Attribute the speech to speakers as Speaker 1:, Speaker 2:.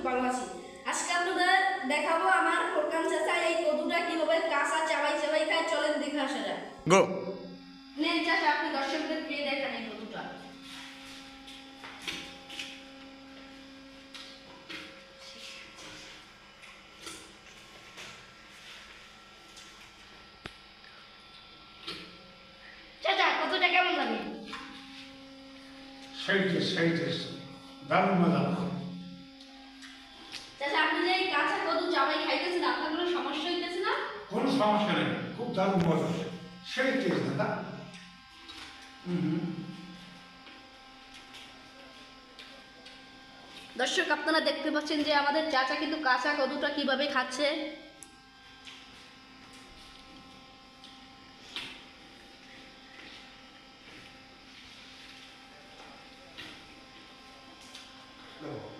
Speaker 1: ভালো আছি। আজকে আপনাদের দেখাবো আমার ফোরকান চাচা এই কদুটা কিভাবে কাঁচা চাবাই চাবাই খায়। চলেন দেখে আসা যাক।
Speaker 2: গো।
Speaker 1: নেন চাচা, আপনি দর্শকদের খেয়ে দেখেন এই কদুটা। চাচা কদুটা কেমন লাগে?
Speaker 3: সেই দারুণ মজা।
Speaker 1: চাচা আপনি যে এই কাঁচা কদু চাবাই খাইতেছেন, আপনার কোনো সমস্যা হইতেছে না?
Speaker 3: কোনো সমস্যা নেই, খুব দারুণ মজা, সেই টেস্ট দাদা।
Speaker 1: দর্শক আপনারা দেখতে পাচ্ছেন যে আমাদের চাচা কিন্তু কাঁচা কদুটা কিভাবে খাচ্ছে।
Speaker 3: দেখো